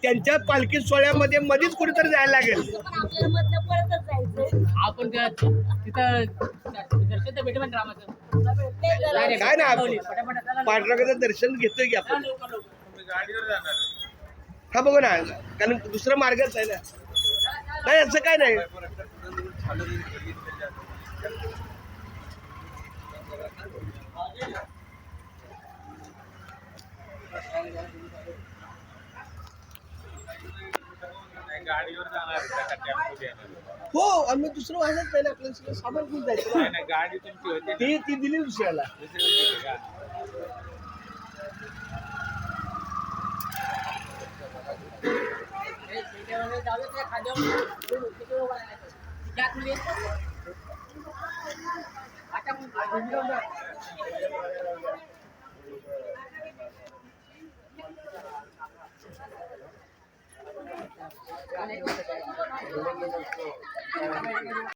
त्यांच्या पालखी सोहळ्यामध्ये मध्येच कुठेतरी जायला लागेल. आपण तिथं दर्शन तर भेटेल रामाचं. काय नाही पांडुरंगाचं दर्शन घेतोय की आपण. हा बघू ना, कारण दुसरा मार्गच आहे ना. नाही असं काय नाही. गाडीवर जाणार हो, आम्ही दुसरं वाहनच नाही ना, आपल्याला सगळं सामान घेऊन जायचं ना. गाडी तुमची होती ती दिली दुसऱ्याला.